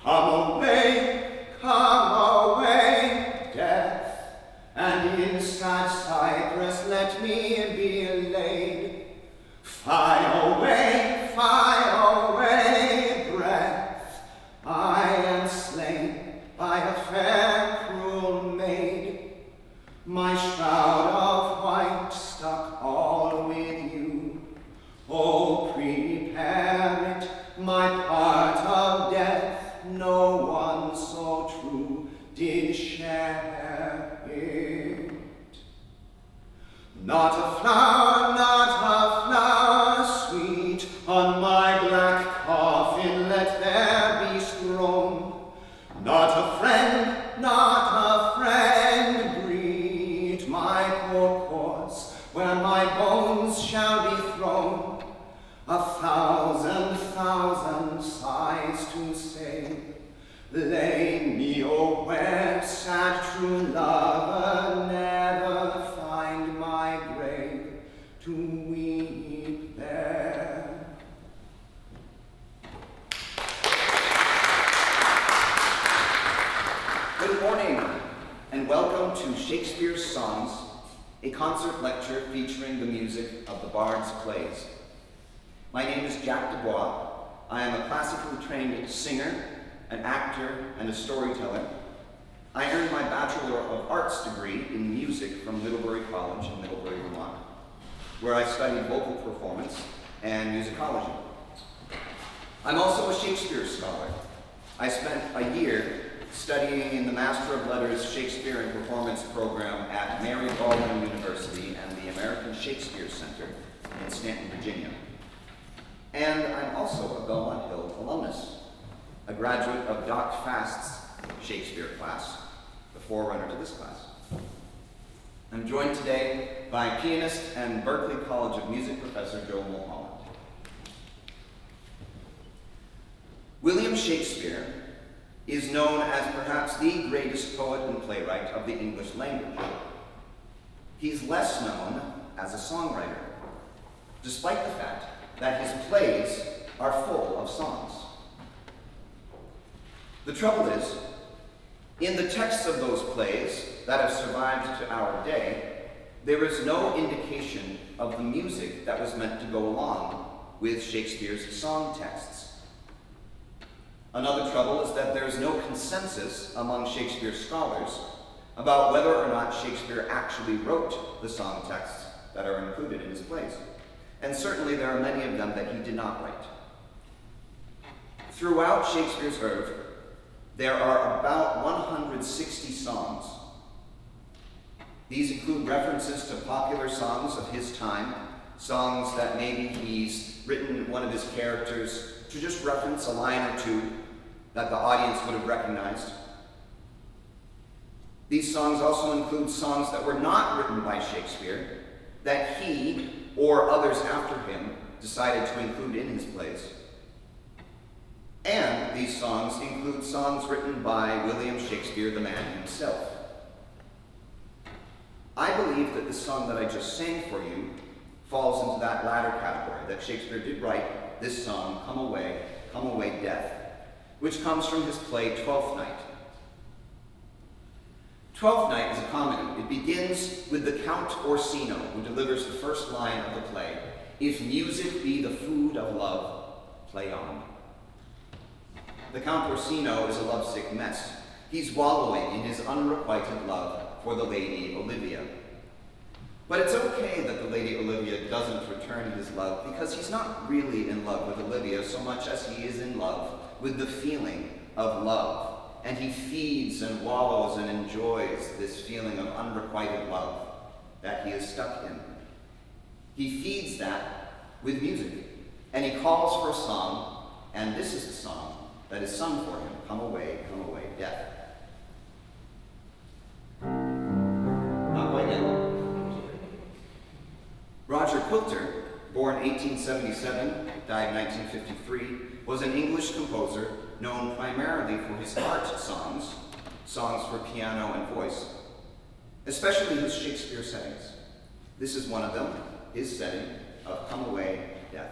Come away, death, and in sad cypress let me be laid. Fly away, breath, I am slain by a fair, cruel maid. My shroud of white stuck all with you. Oh, prepare it, my part of death, no one so true did share it. Not a flower sweet, on my black coffin let there be strown. Not a friend greet my poor corse, where my bones shall be thrown. A thousand sighs to say, lay me, oh, where sad true lover never find my grave to weep there. Good morning, and welcome to Shakespeare's Songs, a concert lecture featuring the music of the Bard's plays. My name is Jack DesBois. I am a classically trained singer, an actor, and a storyteller. I earned my Bachelor of Arts degree in music from Middlebury College in Middlebury, Vermont, where I studied vocal performance and musicology. I'm also a Shakespeare scholar. I spent a year studying in the Master of Letters Shakespeare and Performance program at Mary Baldwin University and the American Shakespeare Center in Stanford, Virginia. And I'm also a Belmont Hill alumnus, a graduate of Doc Fast's Shakespeare class, the forerunner to this class. I'm joined today by pianist and Berklee College of Music professor Joe Mulholland. William Shakespeare is known as perhaps the greatest poet and playwright of the English language. He's less known as a songwriter, despite the fact that his plays are full of songs. The trouble is, in the texts of those plays that have survived to our day, there is no indication of the music that was meant to go along with Shakespeare's song texts. Another trouble is that there is no consensus among Shakespeare scholars about whether or not Shakespeare actually wrote the song texts that are included in his plays. And certainly there are many of them that he did not write. Throughout Shakespeare's oeuvre, there are about 160 songs. These include references to popular songs of his time, songs that maybe he's written one of his characters to just reference a line or two that the audience would have recognized. These songs also include songs that were not written by Shakespeare, that he or others after him decided to include in his plays. And these songs include songs written by William Shakespeare, the man himself. I believe that this song that I just sang for you falls into that latter category, that Shakespeare did write this song, Come Away, Death, which comes from his play Twelfth Night. Twelfth Night is a comedy. It begins with the Count Orsino, who delivers the first line of the play, "If music be the food of love, play on." The Count Orsino is a lovesick mess. He's wallowing in his unrequited love for the Lady Olivia. But it's okay that the Lady Olivia doesn't return his love, because he's not really in love with Olivia so much as he is in love with the feeling of love. And he feeds and wallows and enjoys this feeling of unrequited love that he is stuck in. He feeds that with music, and he calls for a song, and this is the song that is sung for him, Come Away, Death. Not quite yet. Roger Quilter, born 1877, died 1953, was an English composer known primarily for his art songs, songs for piano and voice, especially his Shakespeare settings. This is one of them, his setting of Come Away, Death.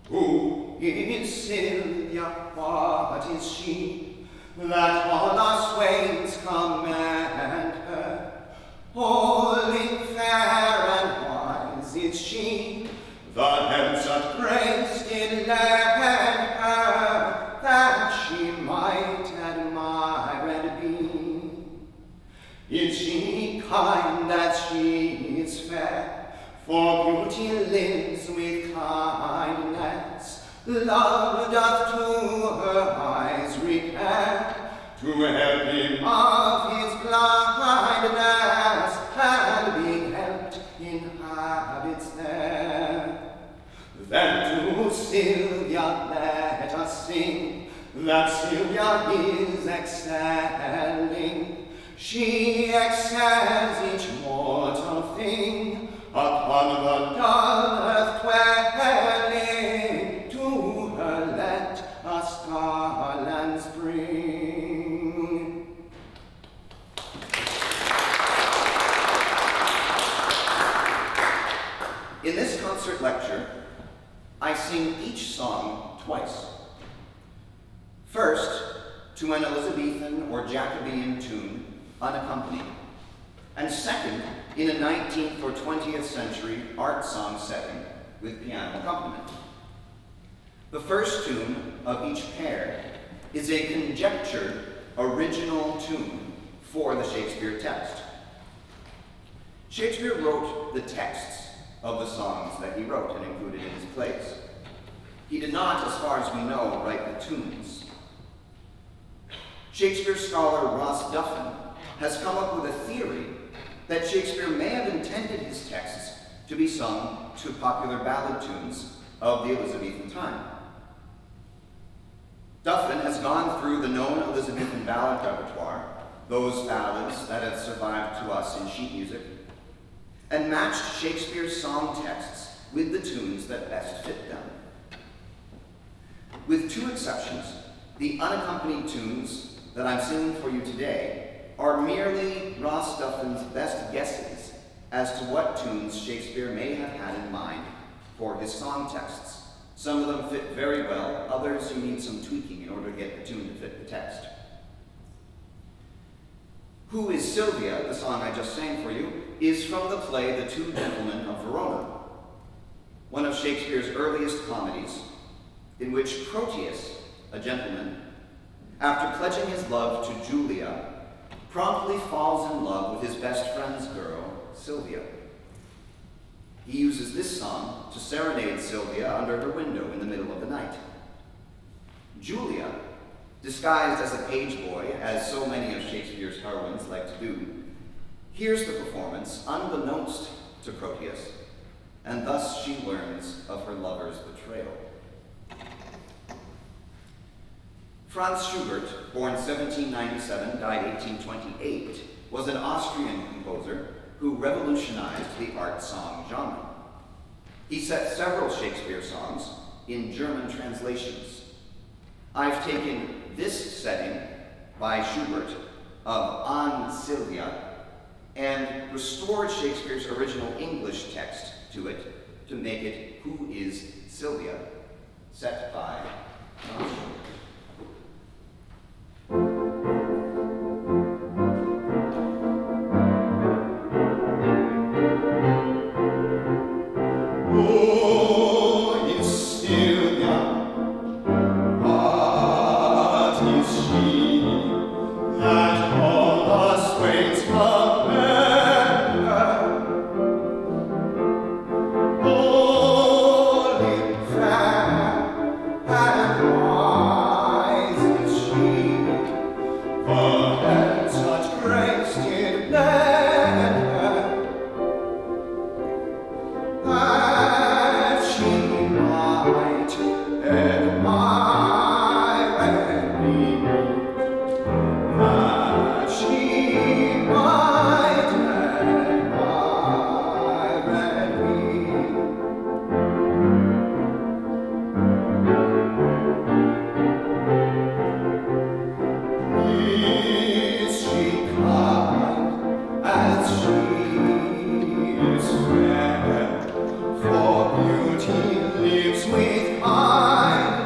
Who is Sylvia? What is she? That all our swains command her. Holy, fair, and wise is she. The heavens of grace did lend her, that she might admire and be. Is she kind as she is fair? For beauty lives with kindness, love doth to her eyes repair, to help him of his blindness, and being helped inhabits there. Then to Sylvia let us sing, that Sylvia is excelling. She excels each mortal thing, upon the dull earth dwelling, to her let us garlands bring. In this concert lecture, I sing each song twice. First, to an Elizabethan or Jacobean tune, unaccompanied, and second, in a 19th or 20th century art song setting with piano accompaniment. The first tune of each pair is a conjectured original tune for the Shakespeare text. Shakespeare wrote the texts of the songs that he wrote and included in his plays. He did not, as far as we know, write the tunes. Shakespeare scholar Ross Duffin has come up with a theory that Shakespeare may have intended his texts to be sung to popular ballad tunes of the Elizabethan time. Duffin has gone through the known Elizabethan ballad repertoire, those ballads that have survived to us in sheet music, and matched Shakespeare's song texts with the tunes that best fit them. With two exceptions, the unaccompanied tunes that I'm singing for you today are merely Ross Duffin's best guesses as to what tunes Shakespeare may have had in mind for his song texts. Some of them fit very well, others you need some tweaking in order to get the tune to fit the text. Who is Sylvia, the song I just sang for you, is from the play The Two Gentlemen of Verona, one of Shakespeare's earliest comedies, in which Proteus, a gentleman, after pledging his love to Julia, promptly falls in love with his best friend's girl, Sylvia. He uses this song to serenade Sylvia under her window in the middle of the night. Julia, disguised as a page boy, as so many of Shakespeare's heroines like to do, hears the performance unbeknownst to Proteus, and thus she learns of her lover's betrayal. Franz Schubert, born 1797, died 1828, was an Austrian composer who revolutionized the art song genre. He set several Shakespeare songs in German translations. I've taken this setting by Schubert of On Sylvia and restored Shakespeare's original English text to it to make it Who is Sylvia, set by Franz Schubert. For beauty lives with eyes.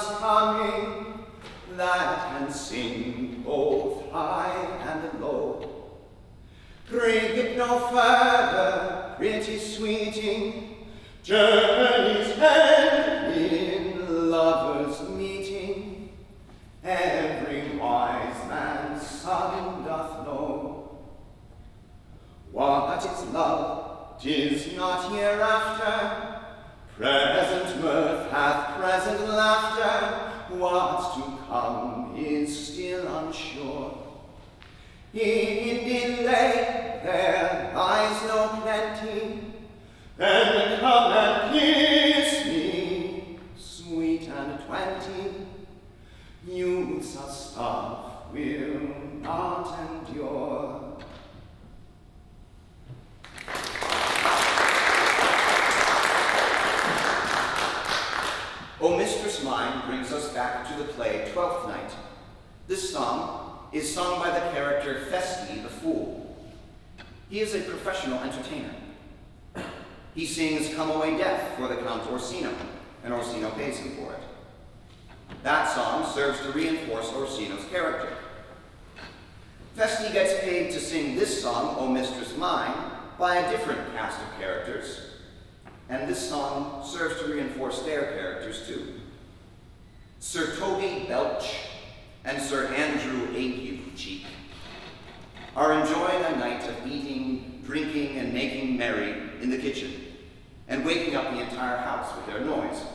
love's coming, that can sing both high and low. Bring it no further, pretty sweeting, journeys end in lovers' meeting. Every wise man's son doth know. What is love? 'Tis not hereafter. Present mirth hath present laughter. What's to come is still unsure. In delay there lies no plenty. Then come and kiss me, sweet and 20. Youth's a stuff will not endure. O Mistress Mine brings us back to the play Twelfth Night. This song is sung by the character Festi the Fool. He is a professional entertainer. He sings Come Away Death for the Count Orsino, and Orsino pays him for it. That song serves to reinforce Orsino's character. Festi gets paid to sing this song, O Mistress Mine, by a different cast of characters, and this song serves to reinforce their characters too. Sir Toby Belch and Sir Andrew Ague Cheek are enjoying a night of eating, drinking, and making merry in the kitchen, and waking up the entire house with their noise.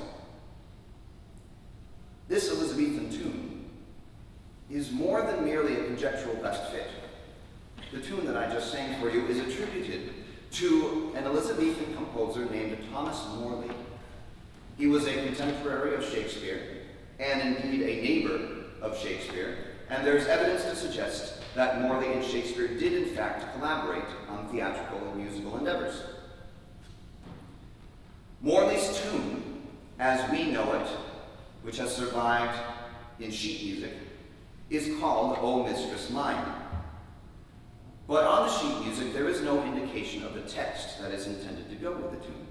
This Elizabethan tune is more than merely a conjectural best fit. The tune that I just sang for you is attributed to an Elizabethan composer named Thomas Morley. He was a contemporary of Shakespeare, and indeed a neighbor of Shakespeare, and there's evidence to suggest that Morley and Shakespeare did in fact collaborate on theatrical and musical endeavors. Morley's tune, as we know it, which has survived in sheet music, is called O Mistress Mine. But on the sheet music, there is no indication of the text that is intended to go with the tune.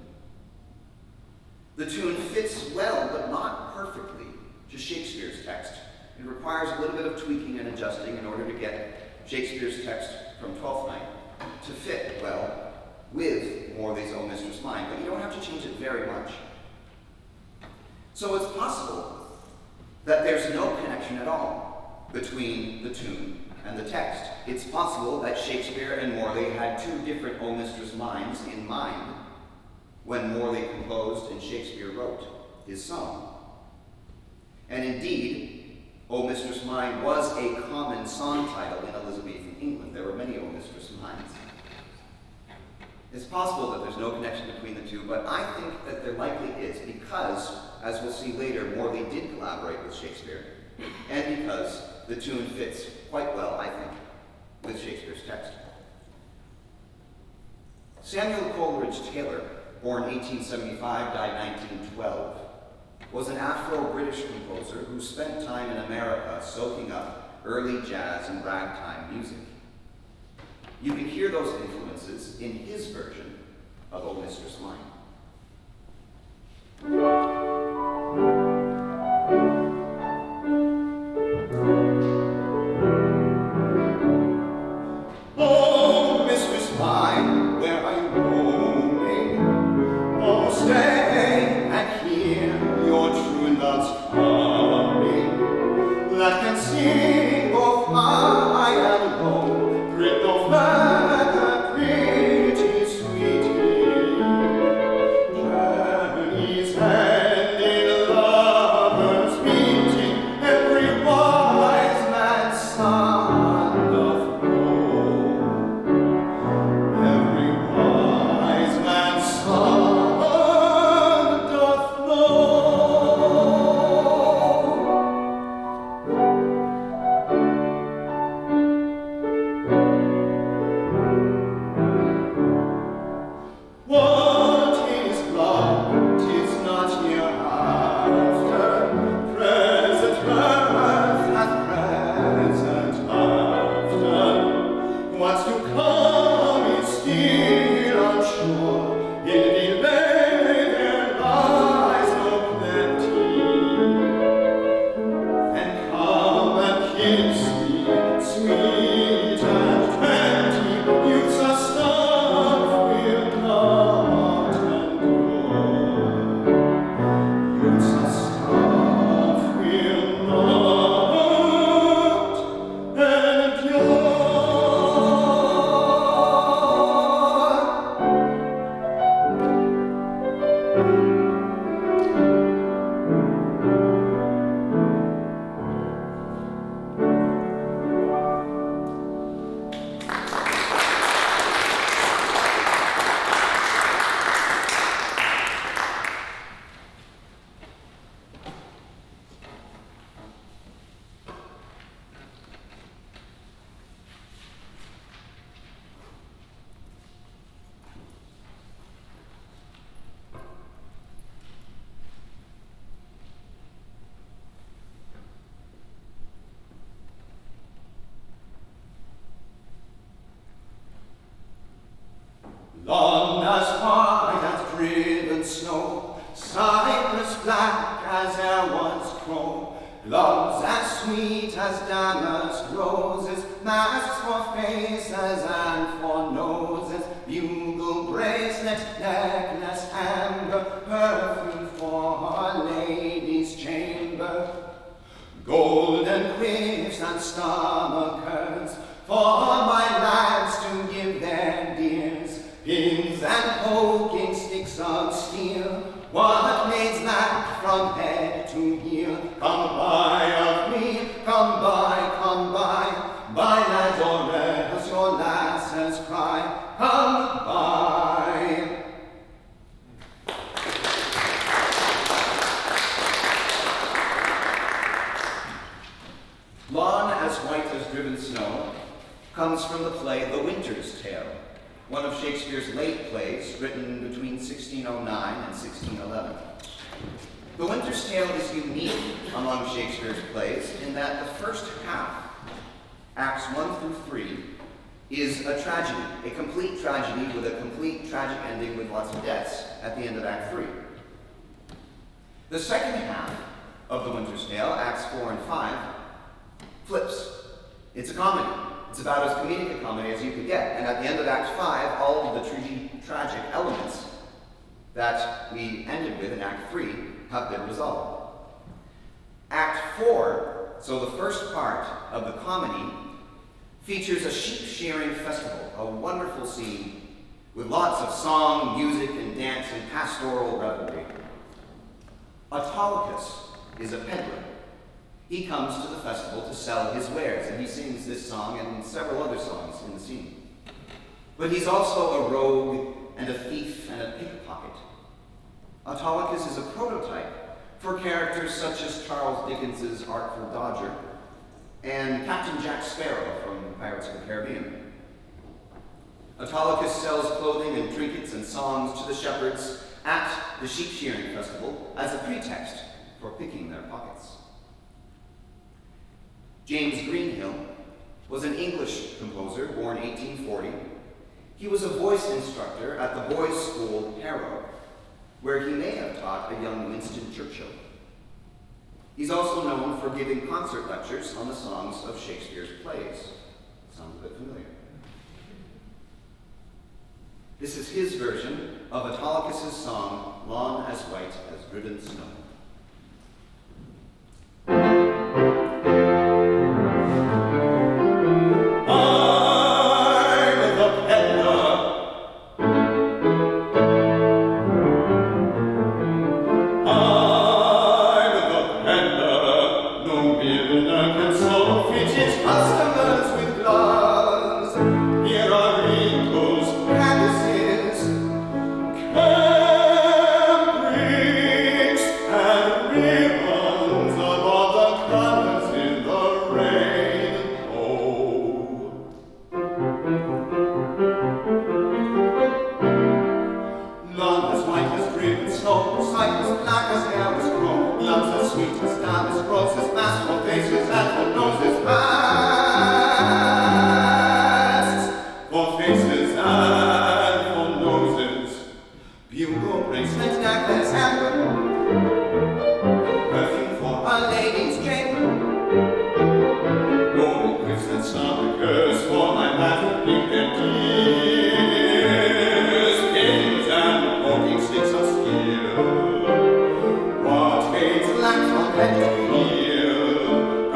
The tune fits well, but not perfectly, to Shakespeare's text. It requires a little bit of tweaking and adjusting in order to get Shakespeare's text from Twelfth Night to fit well with Morley's O Mistress Mine, but you don't have to change it very much. So it's possible that there's no connection at all between the tune and the text. It's possible that Shakespeare and Morley had two different O Mistress Mines in mind when Morley composed and Shakespeare wrote his song. And indeed, O Mistress Mine was a common song title in Elizabethan England. There were many O Mistress Mines. It's possible that there's no connection between the two, but I think that there likely is because, as we'll see later, Morley did collaborate with Shakespeare, and because the tune fits quite well, I think, with Shakespeare's text. Samuel Coleridge-Taylor, born 1875, died 1912, was an Afro-British composer who spent time in America soaking up early jazz and ragtime music. You can hear those influences in his version of O Mistress Mine. Oh, Mistress Mine, where are you roaming? Oh, stay and hear your true love's coming, that can sing both high and low, bring no further pretty sweetie. as white as driven snow, cypress black as air once grown, gloves as sweet as damask roses, masks for faces and for noses, bugle bracelet, necklace, amber, perfume for our lady's chamber, golden quiffs and stomachers for my lads to give their dears, pins and poking sticks of steel, what maids lack from head to heel. Come buy of me, come buy, buy lads or else your lasses cry, come buy. Lawn as white as driven snow comes from the play The Winter's Tale, one of Shakespeare's late plays written between 1609 and 1611. The Winter's Tale is unique among Shakespeare's plays in that the first half, Acts 1 through 3, is a tragedy, a complete tragedy with a complete tragic ending with lots of deaths at the end of Act 3. The second half of The Winter's Tale, Acts 4 and 5, flips. It's a comedy. It's about as comedic a comedy as you could get. And at the end of Act 5, all of the tragic elements that we ended with in Act 3 have been resolved. Act 4, so the first part of the comedy, features a sheep shearing festival, a wonderful scene with lots of song, music, and dance and pastoral revelry. Autolycus is a peddler. He comes to the festival to sell his wares, and he sings this song and several other songs in the scene. But he's also a rogue and a thief and a pickpocket. Autolycus is a prototype for characters such as Charles Dickens's Artful Dodger and Captain Jack Sparrow from Pirates of the Caribbean. Autolycus sells clothing and trinkets and songs to the shepherds at the sheep shearing festival as a pretext for picking their pockets. James Greenhill was an English composer born 1840. He was a voice instructor at the boys' school Harrow, where he may have taught a young Winston Churchill. He's also known for giving concert lectures on the songs of Shakespeare's plays. Sounds a bit familiar. This is his version of Autolycus's song, Lawn as White as Driven Snow. What fates lack from head to heel,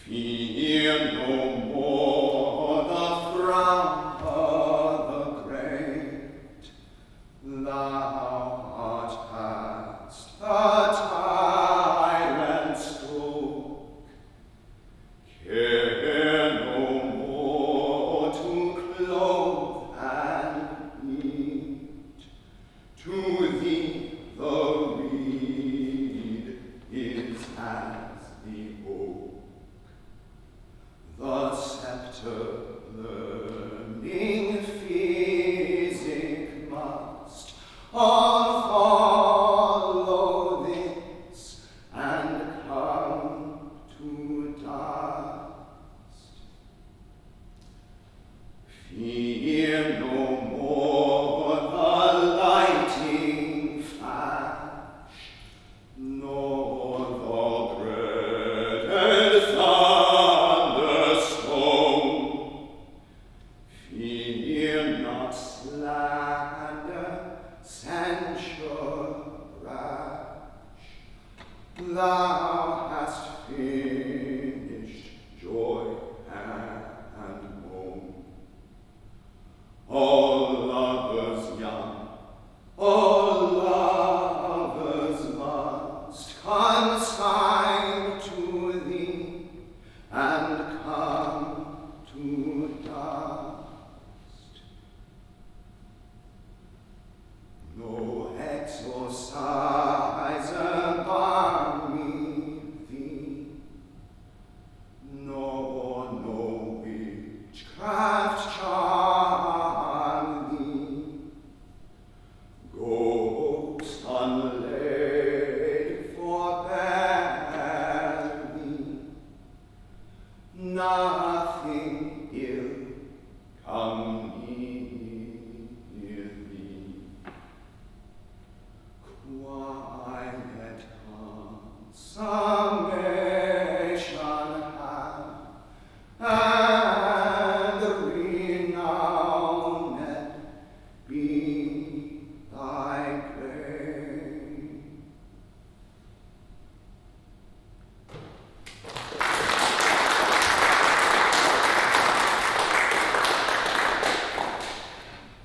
Fear no more the frown of the great. Thou art past the tyrant's stroke. Care no more to clothe and eat. To thee the reed is as the oak. The scepter learning physic must all follow this and come to dust. Fear no more the lighting flash, nor the dreaded thunderstone. Fear not slander, censure rash. Thou hast finished joy and moan. All lovers young, all lovers must consign to thee and come to dust. No exorciser bar me thee, nor no witchcraft charm thee. Ghost unlaid forbear thee, nothing ill come near thee. Quiet consummation have, and renowned be thy grave.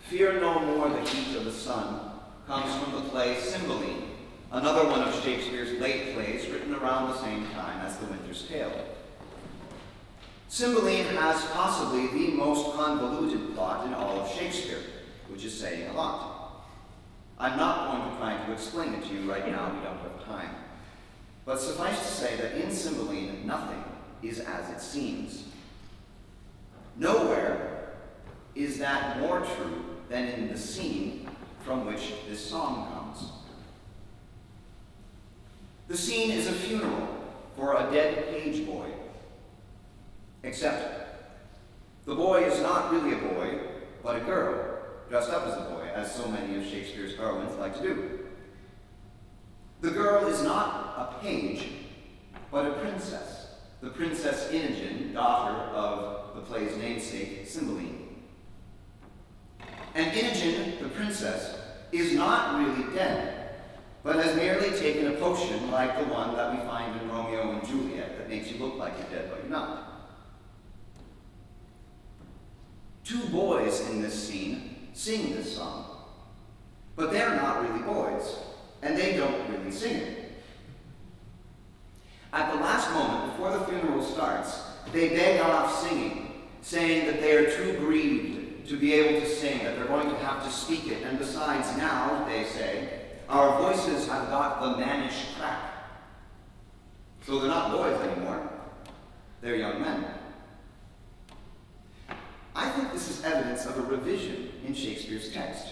Fear no more the heat of the sun comes from the play Cymbeline, another one of Shakespeare's late plays written around the same time as The Winter's Tale. Cymbeline has possibly the most convoluted plot in all of Shakespeare, which is saying a lot. I'm not going to try to explain it to you right now, we don't have time. But suffice to say that in Cymbeline, nothing is as it seems. Nowhere is that more true than in the scene from which this song comes. The scene is a funeral for a dead page boy. Except the boy is not really a boy, but a girl, dressed up as a boy, as so many of Shakespeare's heroines like to do. The girl is not a page, but a princess, the Princess Imogen, daughter of the play's namesake, Cymbeline. And Imogen, the princess, is not really dead, but has merely taken a potion like the one that we find in Romeo and Juliet that makes you look like you're dead, but you're not. Two boys in this scene sing this song, but they're not really boys, and they don't really sing it. At the last moment, before the funeral starts, they beg off singing, saying that they are too grieved to be able to sing, that they're going to have to speak it, and besides now, they say, our voices have got the mannish crack. So they're not boys anymore, they're young men. I think this is evidence of a revision in Shakespeare's text,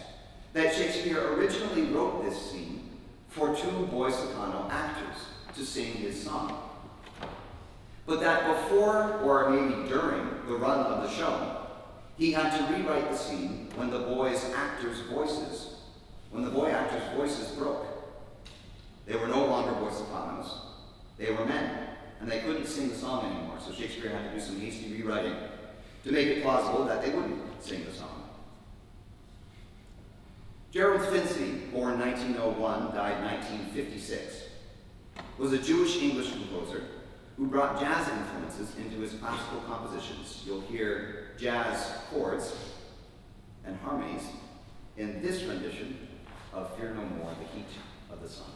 that Shakespeare originally wrote this scene for two boy soprano actors to sing his song. But that before, or maybe during, the run of the show, he had to rewrite the scene when the boy actors' voices broke. They were no longer boy sopranos, they were men, and they couldn't sing the song anymore, so Shakespeare had to do some hasty rewriting to make it plausible that they wouldn't sing the song. Gerald Finzi, born 1901, died 1956, was a Jewish English composer who brought jazz influences into his classical compositions. You'll hear jazz chords and harmonies in this rendition of Fear No More, The Heat of the Sun.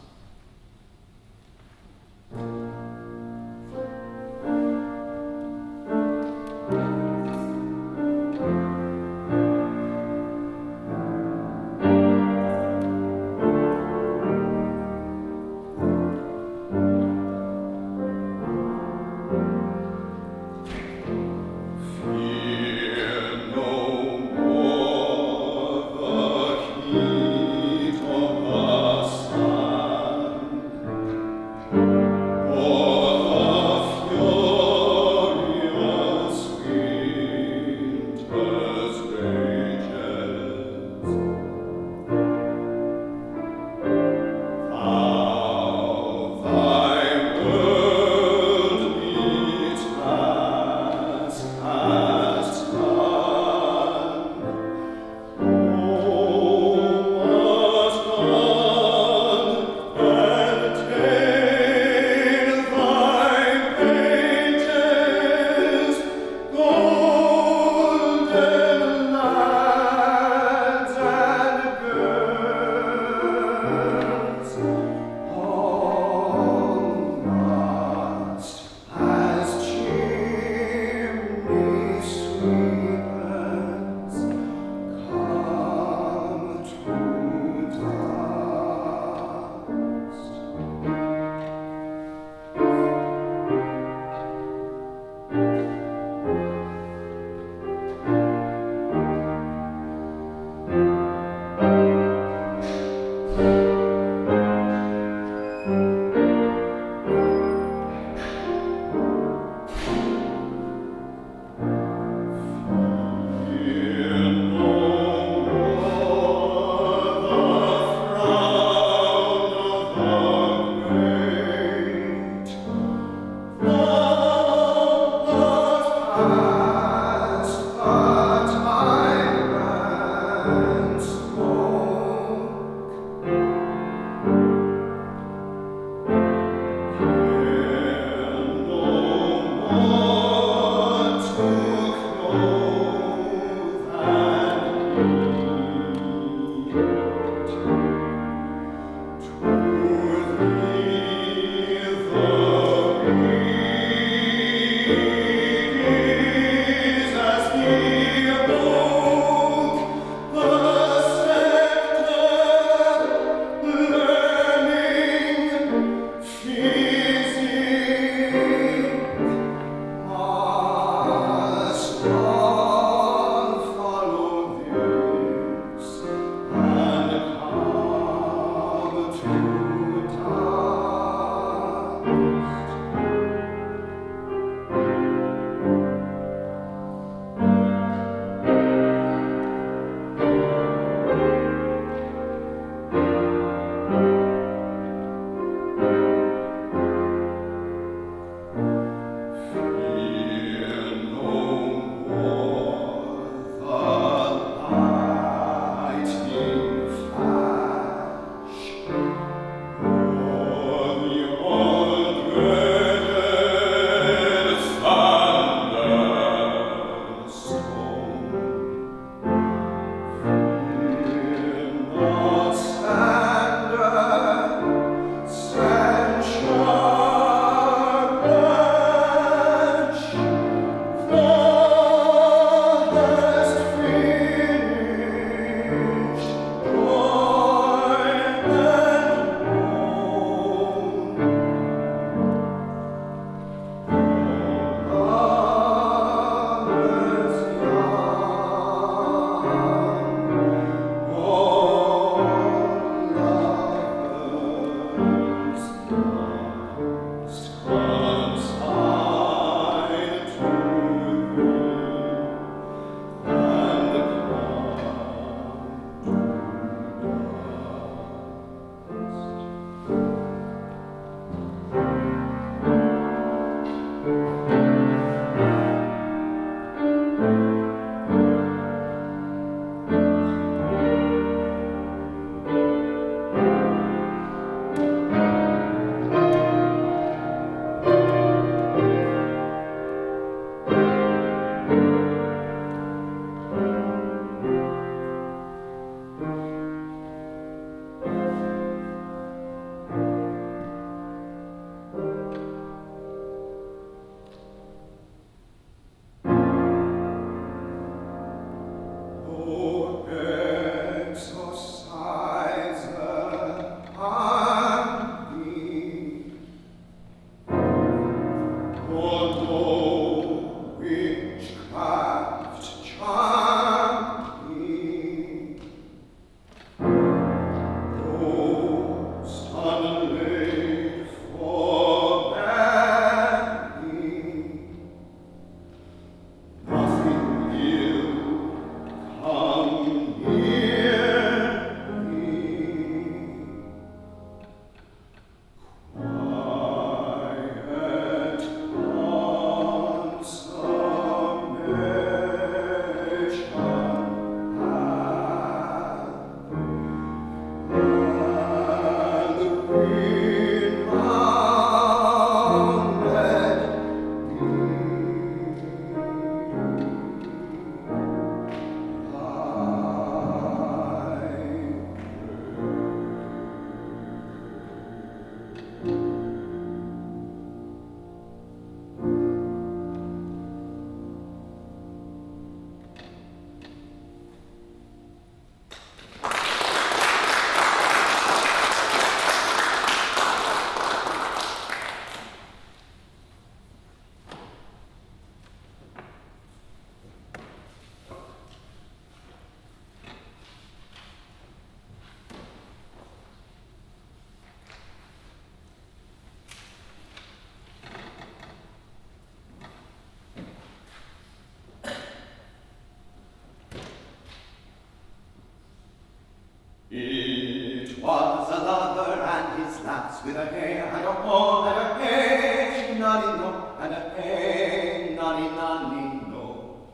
lass with a hey and a ho and a hey, nonny no, and a hey, nonny nonny no.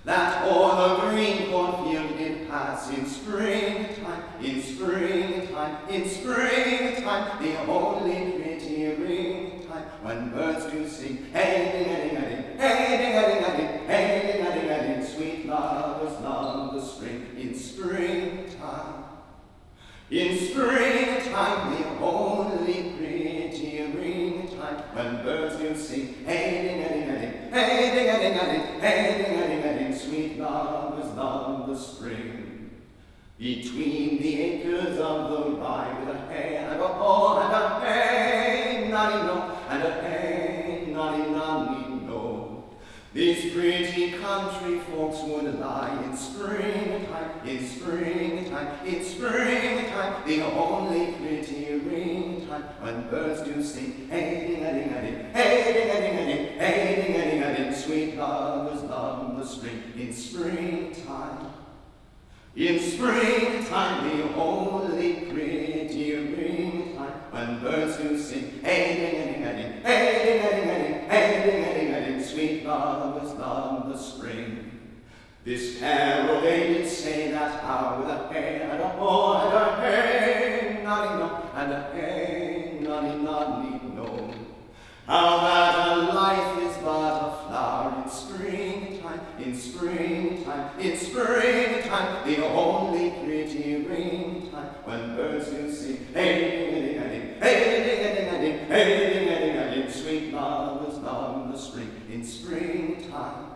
That o'er the green cornfield did pass in springtime, in springtime, in springtime, the only pretty ringtime when birds do sing, hey ding-a-ding-a-ding, hey ding-a-ding-a-ding, hey ding-a-ding-a-ding, sweet lovers love the spring in springtime. In springtime, the only pretty ringtime when birds do sing, hey ding-a-ding-a-ding, hey ding-a-ding-a-ding, hey ding-a-ding-a-ding, sweet lovers love the spring. Between the acres of the rye with a hey and a ho and a hey, nonny no, and a hey, nonny nonny no. These pretty country folks would lie in springtime, in springtime, in springtime, the only pretty ringtime when birds do sing, hey ding-a-ding-a-ding, hey ding-a-ding-a-ding, hey ding-a-ding-a-ding, sweet lovers love the spring in springtime. In springtime, the only pretty ringtime when birds do sing, hey ding-a-ding-a-ding, hey ding-a-ding-a-ding, hey ding-a-ding-a-ding, sweet lovers love the spring. This carol they did say that hour with a hey and a ho and a hey, nonny no, and a hey, nonny nonny no. How that a life is but a flower in springtime, in springtime, in springtime, the only pretty ringtime when birds do sing, hey ding-a-ding-a-ding, hey ding-a-ding-a-ding, hey ding-a-ding-a-ding, sweet lovers love the spring in springtime.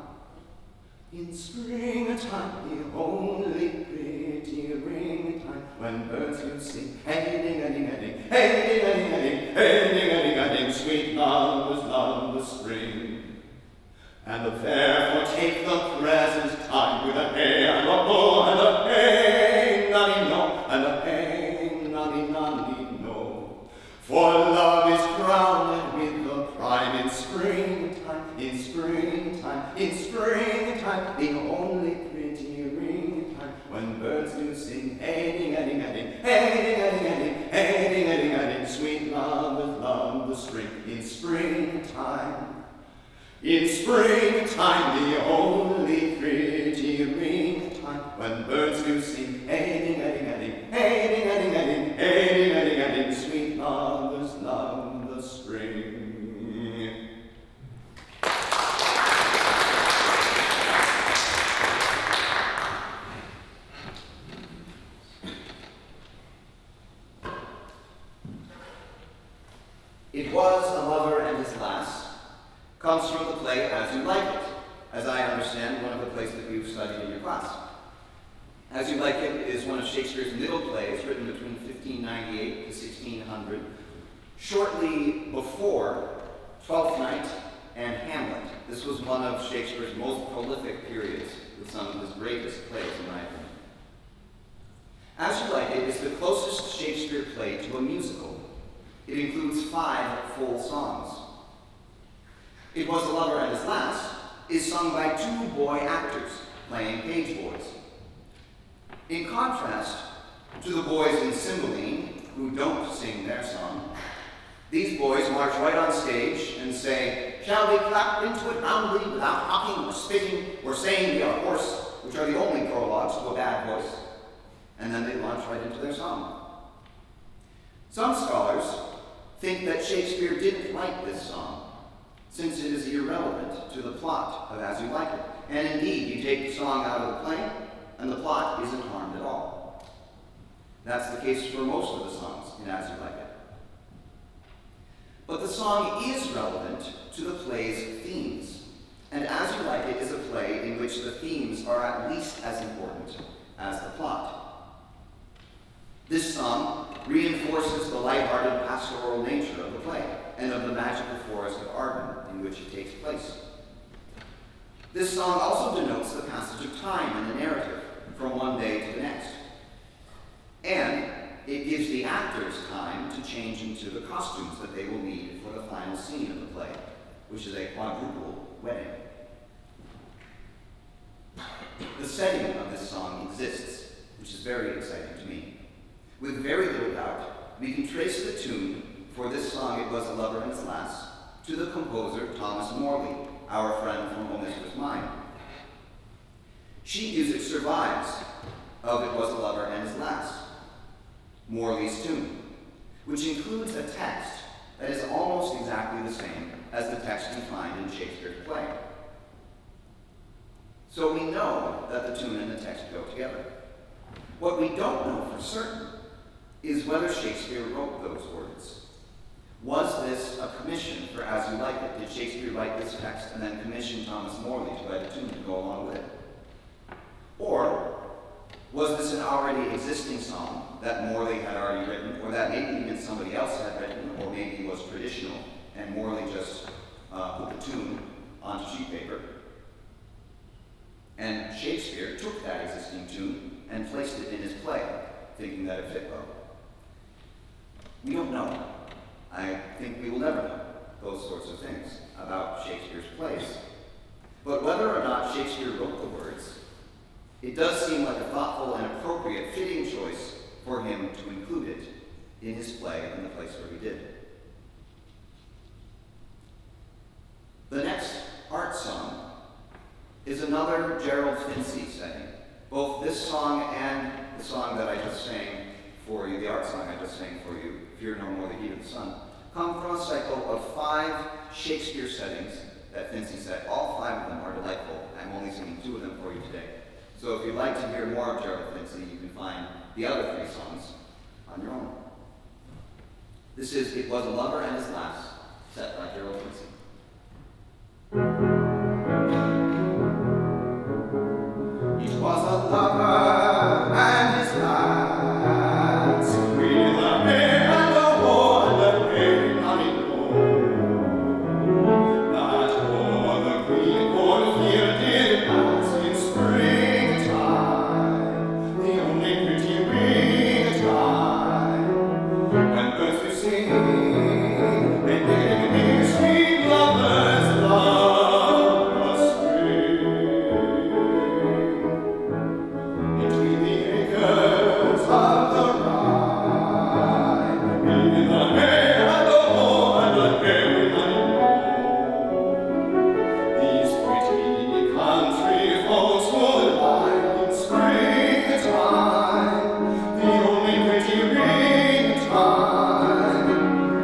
In springtime, the only pretty ringtime when birds do sing, hey ding-a-ding-a-ding, hey ding-a-ding-a-ding, hey ding-a-ding-a-ding, sweet lovers love the spring. And therefore take the present time with a hey and a ho and a hey, nonny no, and a hey, nonny nonny no. For love is crowned with the prime in springtime, in springtime, in springtime, the only pretty ringtime when birds do sing, hey ding-a-ding-a-ding, hey ding-a-ding-a-ding, hey ding-a-ding-a-ding, sweet lovers love the spring in springtime. In springtime, the only pretty ringtime when birds do sing, hey ding-a-ding-a-ding, hey ding-a-ding-a-ding, hey ding-a-ding-a-ding, sweet lovers love the spring. It was a lover and his lass comes from the play As You Like It, as I understand, one of the plays that you've studied in your class. As You Like It is one of Shakespeare's middle plays written between 1598 to 1600, shortly before Twelfth Night and Hamlet. This was one of Shakespeare's most prolific periods, with some of his greatest plays, in my opinion. As You Like It is the closest Shakespeare play to a musical. It includes 5 full songs. It Was a Lover and His Lass is sung by 2 boy actors playing page boys. In contrast to the boys in Cymbeline, who don't sing their song, these boys march right on stage and say, shall we clap into it roundly without hocking or spitting or saying we are hoarse, which are the only prologues to a bad voice. And then they launch right into their song. Some scholars think that Shakespeare didn't write this song, since it is irrelevant to the plot of As You Like It. And indeed, you take the song out of the play, and the plot isn't harmed at all. That's the case for most of the songs in As You Like It. But the song is relevant to the play's themes, and As You Like It is a play in which the themes are at least as important as the plot. This song reinforces the lighthearted pastoral nature of the play and of the magical forest of Arden in which it takes place. This song also denotes the passage of time in the narrative from one day to the next. And it gives the actors time to change into the costumes that they will need for the final scene of the play, which is a quadruple wedding. The setting of this song exists, which is very exciting to me. With very little doubt, we can trace the tune for this song, It Was a Lover and His Lass, to the composer Thomas Morley, our friend from O Mistress Mine. Sheet music survives of It Was a Lover and His Lass, Morley's tune, which includes a text that is almost exactly the same as the text you find in Shakespeare's play. So we know that the tune and the text go together. What we don't know for certain is whether Shakespeare wrote those words. Was this a commission for As You Like It? Did Shakespeare write this text and then commission Thomas Morley to write a tune to go along with it? Or was this an already existing song that Morley had already written, or that maybe even somebody else had written, or maybe was traditional, and Morley just put the tune onto sheet paper? And Shakespeare took that existing tune and placed it in his play, thinking that it fit well. We don't know. I think we will never know those sorts of things about Shakespeare's plays. But whether or not Shakespeare wrote the words, it does seem like a thoughtful and appropriate, fitting choice for him to include it in his play in the place where he did. The next art song is another Gerald Finzi setting. Both this song and the song that I just sang for you, the art song I just sang for you, Fear No More the Heat of the Sun, come from a cycle of 5 Shakespeare settings that Finzi set. All 5 of them are delightful. I'm only singing 2 of them for you today. So if you'd like to hear more of Gerald Finzi, you can find the other 3 songs on your own. This is It Was a Lover and His Lass, set by Gerald Finzi. It was a lover and his lass, with a hair and a war and a very honey gold, that o'er the green cornfield did pass in springtime, the only pretty springtime, when birds do sing, and they sweet lovers love the spring. Between the acres of the Rhine, in the hay and the moor and the berry honey moor, these pretty country folks would lie in springtime, the only pretty springtime,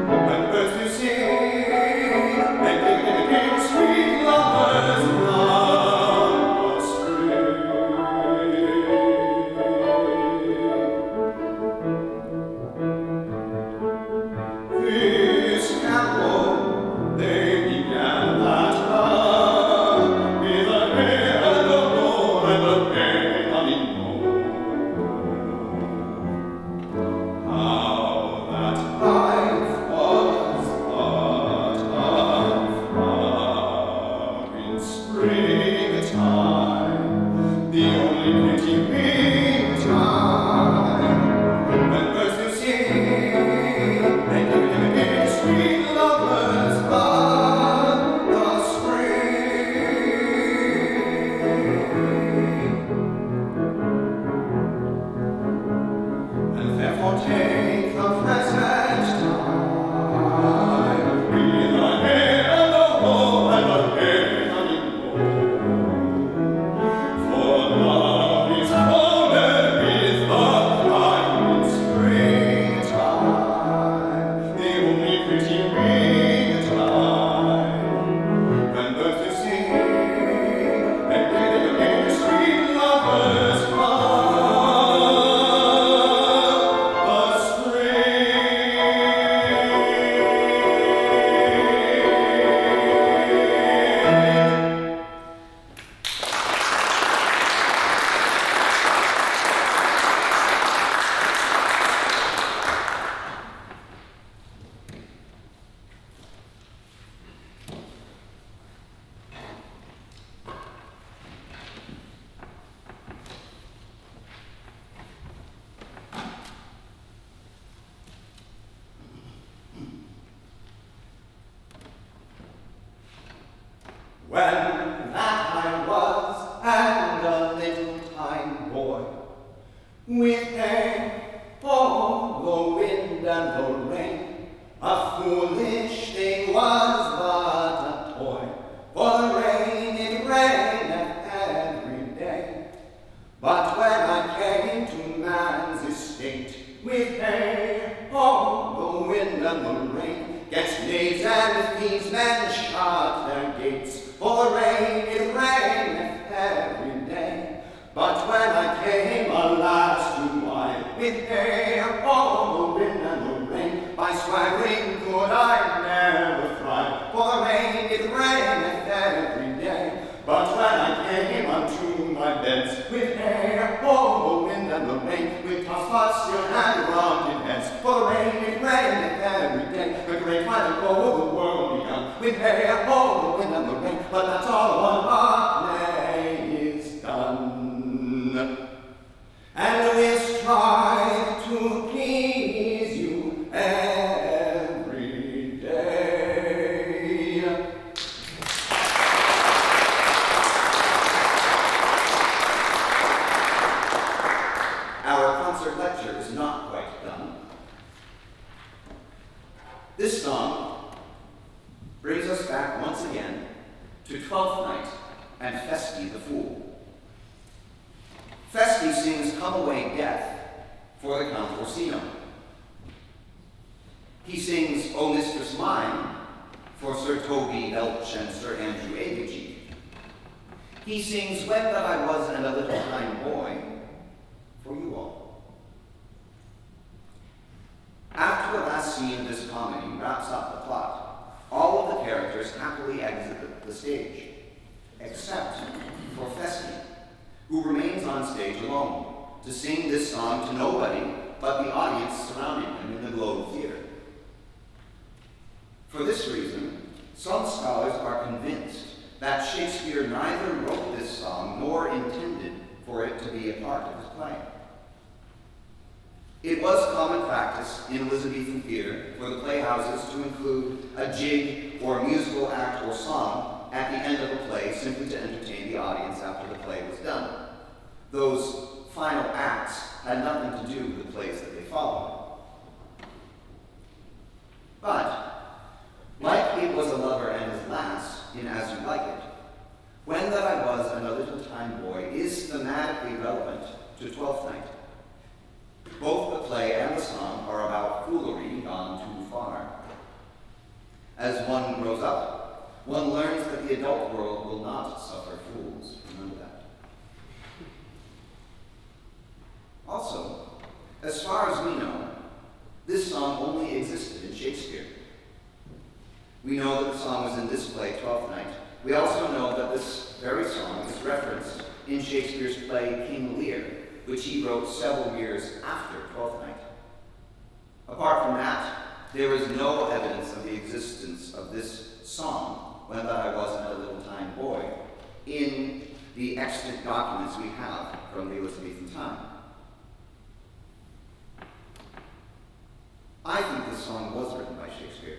when birds do sing, and giving sweet lovers love the spring. This carol, they began that love, with a hay and a moor and a berry honey moor. How that life was but of love in springtime, the only pretty springtime, when birds do sing, and give sweet lovers love the spring. And therefore take the present time, with a hay and a hoe and a berry honey moor. For love is folded with the prime in springtime, the only pretty springtime, when birds do sing, and give sweet lovers love the spring. When that I was and a little tiny boy, with hay for the wind and the rain, a gates, for the rain, it raineth every day. But when I came, alas, to wine, with hair, all the wind and the rain, by swaggering could I never thrive, for the rain, it raineth every day. But when I came unto my beds, with hair, all the wind and the rain, with tossed but still and rounded heads, for the rain, it raineth every day. The great white and gold the world begun, with hair, all the wind and the rain, but that's all one our play is done. And we'll strive to please you every day. Our concert lecture is not quite done. This song brings us back once again to Twelfth Night and Festi the Fool. Festi sings Come Away Death for the Count Orsino. He sings O Mistress Mine for Sir Toby Elch and Sir Andrew Aguichi. He sings When That I Was and a Little Time Boy for you all. After the last scene of this comedy wraps up the plot, all of the characters happily exit the stage, except for Festi, who remains on stage alone to sing this song to nobody but the audience surrounding him in the Globe Theater. For this reason, some scholars are convinced that Shakespeare neither wrote this song nor intended for it to be a part of his play. It was common practice in Elizabethan theater for the playhouses to include a jig or musical act or song at the end of a play simply to entertain the audience after the play was done. Those final acts had nothing to do with the plays that they followed. But, like It Was a Lover and His Lass in As You Like It, When That I Was and a Little Time Boy is thematically relevant to Twelfth Night. Both the play and the song are about foolery gone too far. As one grows up, one learns that the adult world will not suffer fools. Remember that. Also, as far as we know, this song only existed in Shakespeare. We know that the song was in this play, Twelfth Night. We also know that this very song is referenced in Shakespeare's play King Lear, which he wrote several years after Twelfth Night. Apart from that, there is no evidence of the existence of this song, When That I Was and a Little Time Boy, in the extant documents we have from the Elizabethan time. I think this song was written by Shakespeare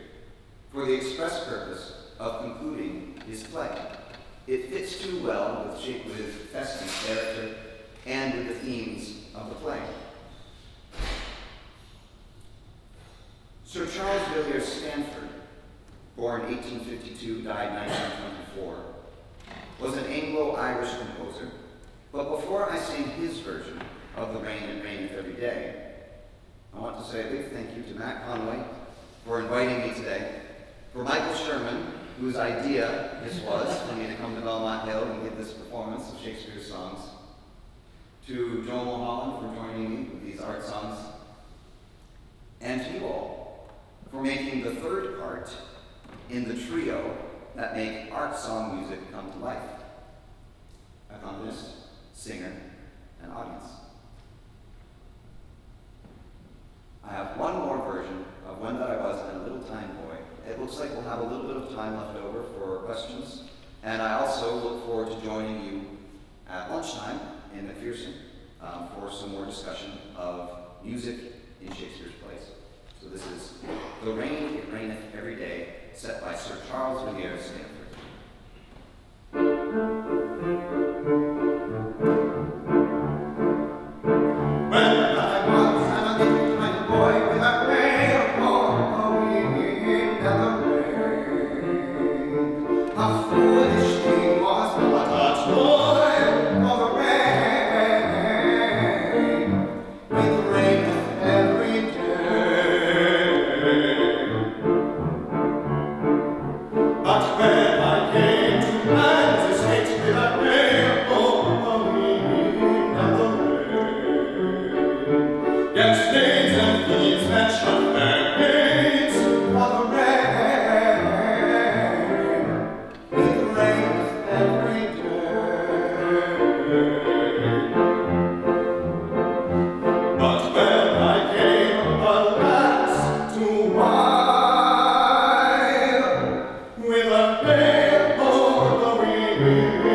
for the express purpose of concluding his play. It fits too well with Festi's character and with the themes of the play. Sir Charles Villiers Stanford, born 1852, died 1924, was an Anglo-Irish composer, but before I sing his version of The Rain and Raineth Every Day, I want to say a big thank you to Matt Conway for inviting me today, for Michael Sherman, whose idea this was for me to come to Belmont Hill and give this performance of Shakespeare's songs, to Joel Mulholland for joining me with these art songs, and to you all for making the third part in the trio that make art song music come to life: accompanist, singer, and audience. I have one more version of When That I Was and a Little Time Boy. It looks like we'll have a little bit of time left over for questions, and I also look forward to joining you at lunchtime in McPherson for some more discussion of music in Shakespeare's plays. So this is The Rain, It Raineth Every Day, set by Sir Charles Villiers Stanford. But when I came Thank you.